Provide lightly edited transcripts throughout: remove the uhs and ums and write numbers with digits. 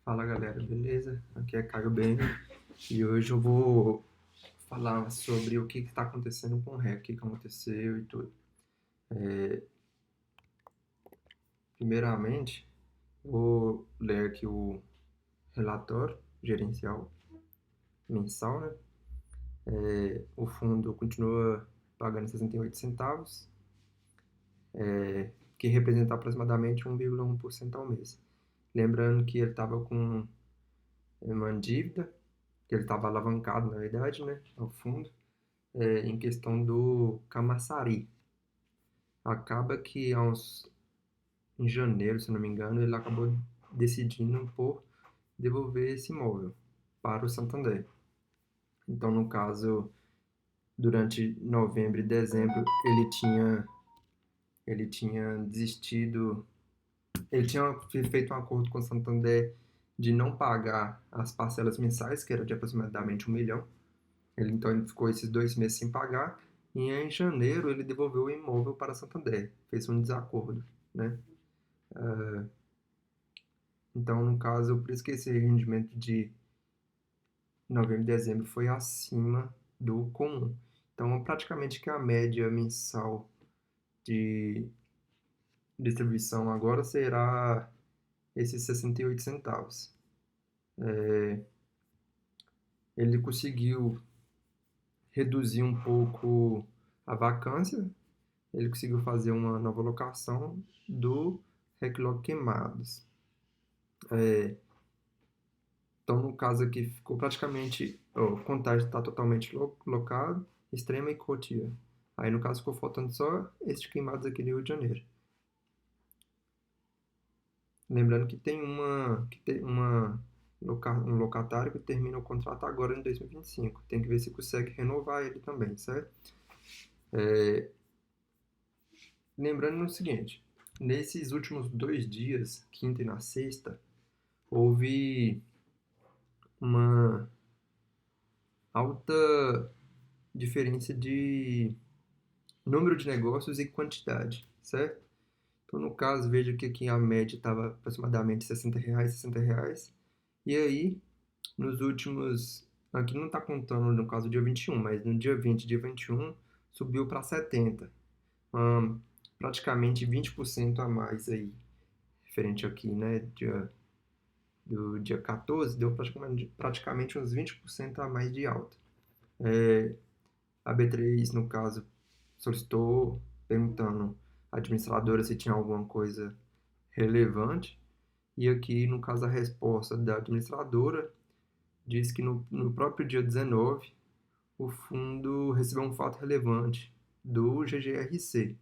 Fala galera, beleza? Aqui é Caio Bem e hoje eu vou falar sobre o que está acontecendo com o REC, o que aconteceu e tudo. Primeiramente, vou ler aqui o relatório gerencial mensal, né? O fundo continua pagando 68 centavos, que representa aproximadamente 1,1% ao mês. Lembrando que ele estava com uma dívida, que ele estava alavancado, na verdade, né, ao fundo, em questão do Camaçari. Acaba que em janeiro, se não me engano, ele acabou decidindo por devolver esse imóvel para o Santander. Então, no caso, durante novembro e dezembro, ele tinha desistido, ele tinha feito um acordo com o Santander de não pagar as parcelas mensais, que era de aproximadamente 1 milhão. Então ele ficou esses 2 meses sem pagar, e em janeiro ele devolveu o imóvel para Santander, fez um desacordo, né? Então, no caso, por isso que esse rendimento de novembro e dezembro foi acima do comum. Então, praticamente que a média mensal de distribuição agora será esses 68 centavos. Ele conseguiu reduzir um pouco a vacância, ele conseguiu fazer uma nova locação do Reclog Queimados. Então, no caso aqui, ficou praticamente, o Contagem está totalmente locado, Extrema e Cotia. Aí, no caso, ficou faltando só esses Queimados aqui no Rio de Janeiro. Lembrando que tem um locatário que termina o contrato agora em 2025. Tem que ver se consegue renovar ele também, certo? Lembrando o seguinte, nesses últimos 2 dias, quinta e na sexta, houve uma alta diferença de número de negócios e quantidade, certo? Então, no caso, veja que aqui a média estava aproximadamente R$ 60, R$ 60. E aí, nos últimos. Aqui não está contando no caso dia 21, mas no dia 20, dia 21, subiu para 70. Praticamente 20% a mais aí, referente aqui, né? Do dia 14, deu praticamente uns 20% a mais de alta. A B3, no caso, solicitou perguntando à administradora se tinha alguma coisa relevante. E aqui, no caso, a resposta da administradora diz que no próprio dia 19, o fundo recebeu um fato relevante do GGRC,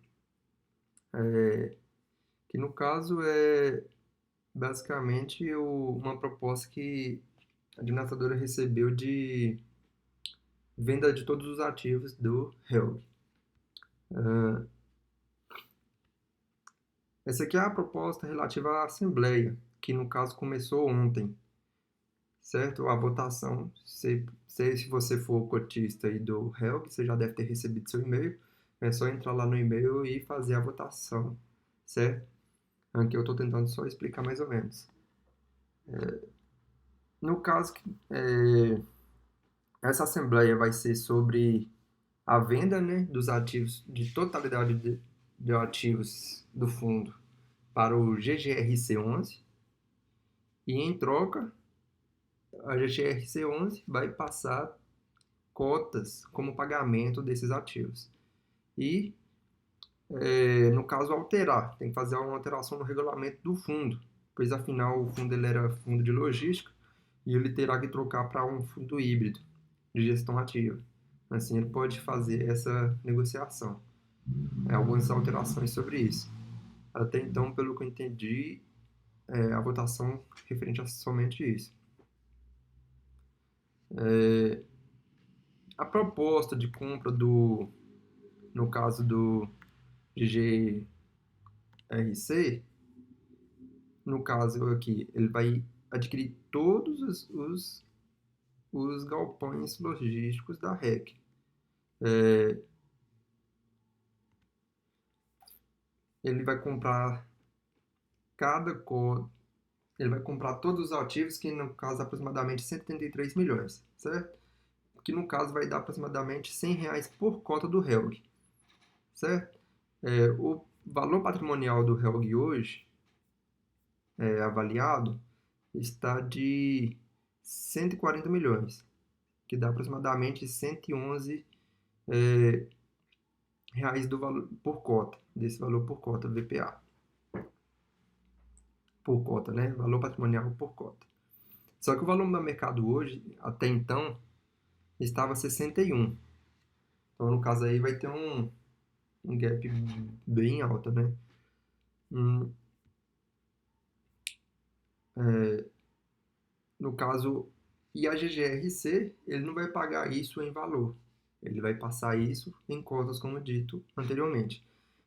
que no caso é basicamente uma proposta que a administradora recebeu de venda de todos os ativos do HELG. Essa aqui é a proposta relativa à Assembleia, que no caso começou ontem, certo? A votação, se você for cotista aí do HELG, você já deve ter recebido seu e-mail, é só entrar lá no e-mail e fazer a votação, certo? Aqui eu estou tentando só explicar mais ou menos. No caso, essa Assembleia vai ser sobre a venda, né, dos ativos, de totalidade de ativos do fundo para o GGRC11, e em troca a GGRC11 vai passar cotas como pagamento desses ativos. E, no caso, alterar, tem que fazer uma alteração no regulamento do fundo, pois afinal o fundo ele era fundo de logística e ele terá que trocar para um fundo híbrido de gestão ativa. Assim, ele pode fazer essa negociação. Algumas alterações sobre isso. Até então, pelo que eu entendi, a votação referente a somente isso. A proposta de compra no caso do GGRC, no caso aqui, ele vai adquirir todos os galpões logísticos da REC. Ele vai comprar cada cota, ele vai comprar todos os ativos, que no caso aproximadamente 133 milhões, certo? Que no caso vai dar aproximadamente R$ 100 por cota do Helg, certo? O valor patrimonial do Helg hoje, avaliado, está de 140 milhões, que dá aproximadamente 111 reais do valor por cota, desse valor por cota, VPA, por cota, né? Valor patrimonial por cota. Só que o valor do mercado hoje, até então, estava 61. Então, no caso aí, vai ter um gap bem alto, né? Hum, no caso, e a GGRC, ele não vai pagar isso em valor. Ele vai passar isso em cotas, como dito anteriormente.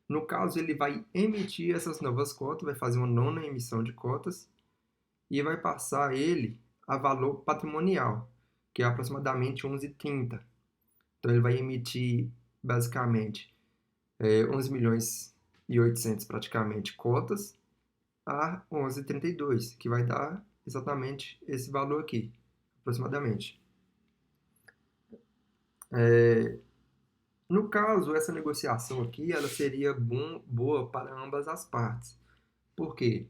No caso, ele vai emitir essas novas cotas, vai fazer uma nona emissão de cotas e vai passar ele a valor patrimonial, que é aproximadamente 11,30. Então, ele vai emitir, basicamente, 11 milhões e 800 praticamente cotas a 11,32, que vai dar exatamente esse valor aqui, aproximadamente. No caso, essa negociação aqui, ela seria boa para ambas as partes. Por quê?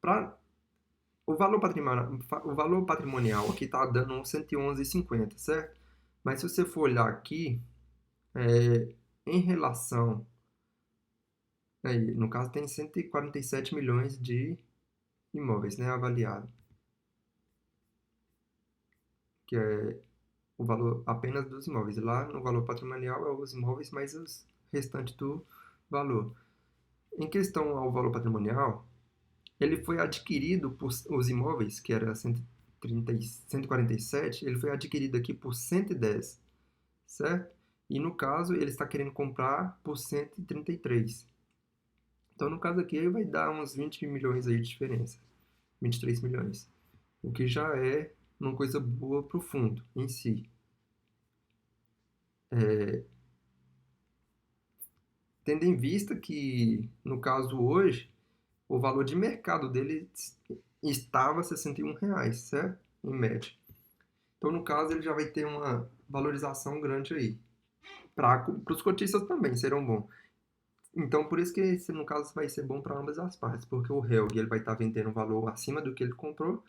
Pra, o valor patrimonial aqui está dando 111,50, certo? Mas se você for olhar aqui, em relação, aí, no caso tem 147 milhões de imóveis, né, avaliado, que é o valor apenas dos imóveis. Lá no valor patrimonial é os imóveis mais os restantes do valor. Em questão ao valor patrimonial, ele foi adquirido por os imóveis, que era 147, ele foi adquirido aqui por 110, certo? E no caso, ele está querendo comprar por 133. Então, no caso aqui, vai dar uns 20 milhões aí de diferença. 23 milhões. O que já é uma coisa boa para o fundo em si. Tendo em vista que, no caso hoje, o valor de mercado dele estava R$ 61, certo? Em média. Então, no caso, ele já vai ter uma valorização grande aí. Para os cotistas também serão bons. Então, por isso que esse, no caso, vai ser bom para ambas as partes, porque o Helg ele vai estar vendendo um valor acima do que ele comprou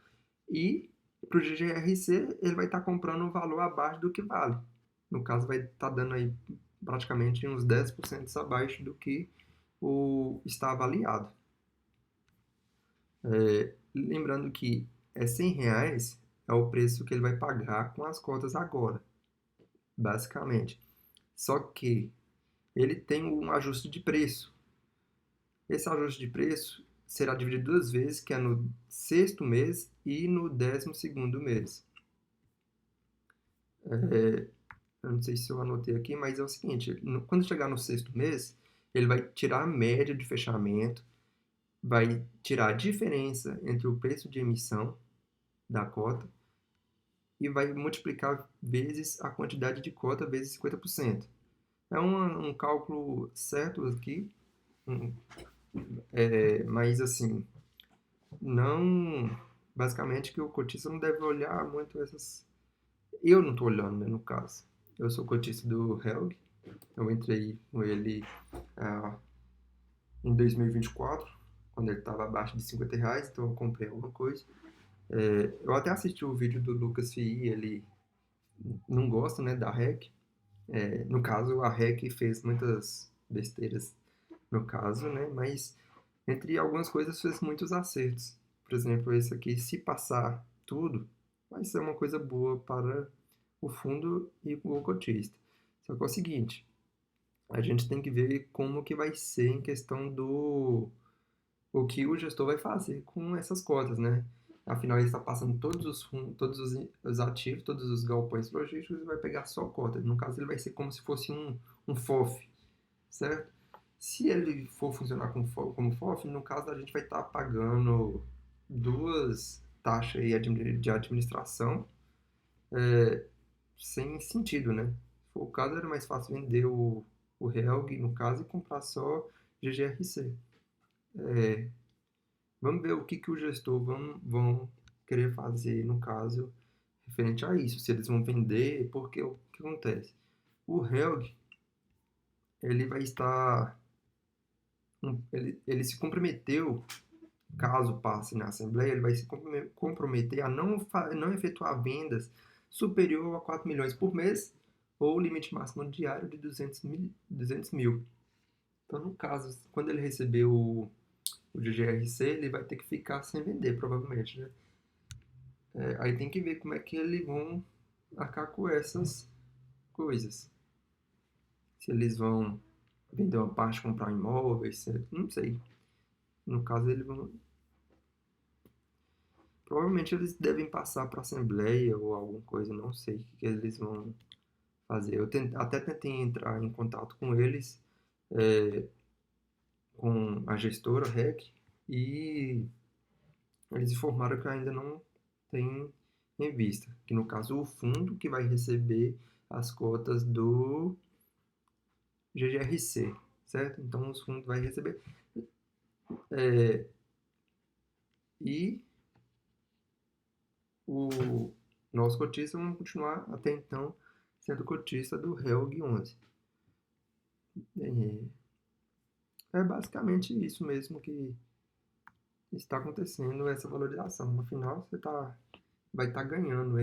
e para o GGRC ele vai estar comprando um valor abaixo do que vale. No caso, vai estar dando aí praticamente uns 10% abaixo do que está avaliado. Lembrando que R$ 100 é o preço que ele vai pagar com as cotas agora, basicamente. Só que ele tem um ajuste de preço. Esse ajuste de preço será dividido duas vezes, que é no sexto mês e no 12º mês. Eu não sei se eu anotei aqui, mas é o seguinte, quando chegar no sexto mês, ele vai tirar a média de fechamento, vai tirar a diferença entre o preço de emissão da cota e vai multiplicar vezes a quantidade de cota vezes 50%. É um cálculo certo aqui, mas assim, não, basicamente que o cotista não deve olhar muito essas. Eu não estou olhando, né, no caso. Eu sou cotista do Helg, eu entrei com ele ah, em 2024, quando ele estava abaixo de R$ 50, então eu comprei alguma coisa. Eu até assisti o vídeo do Lucas Fii, ele não gosta, né, da REC. No caso, a REC fez muitas besteiras no caso, né, mas entre algumas coisas fez muitos acertos. Por exemplo, esse aqui, se passar tudo, vai ser uma coisa boa para o fundo e o cotista. Só que é o seguinte, a gente tem que ver como que vai ser em questão do o que o gestor vai fazer com essas cotas, né? Afinal, ele está passando todos os fundos, todos os ativos, todos os galpões logísticos e vai pegar só cota. No caso, ele vai ser como se fosse um FOF, certo? Se ele for funcionar como FOF, no caso, a gente vai estar pagando duas taxas aí de administração sem sentido, né? Se for o caso, era mais fácil vender o Helg, no caso, e comprar só GGRC. Vamos ver o que que o gestor vão querer fazer no caso referente a isso, se eles vão vender, porque o que acontece? O Helg, ele vai estar, ele se comprometeu, caso passe na Assembleia, ele vai se comprometer a não efetuar vendas superior a 4 milhões por mês ou limite máximo diário de 200 mil. Então, no caso, quando ele receber o GGRC, ele vai ter que ficar sem vender, provavelmente, né? Aí tem que ver como é que eles vão arcar com essas coisas. Se eles vão vender uma parte, comprar imóveis, não sei. No caso, eles vão. Provavelmente eles devem passar para a Assembleia ou alguma coisa, não sei o que eles vão fazer. Até tentei entrar em contato com eles, é, com a gestora REC, e eles informaram que ainda não tem em vista. Que no caso o fundo que vai receber as cotas do GGRC, certo? Então os fundos vai receber. É, e o nosso cotista vamos continuar até então sendo cotista do HELG 11. É basicamente isso mesmo que está acontecendo, essa valorização. No final, vai estar ganhando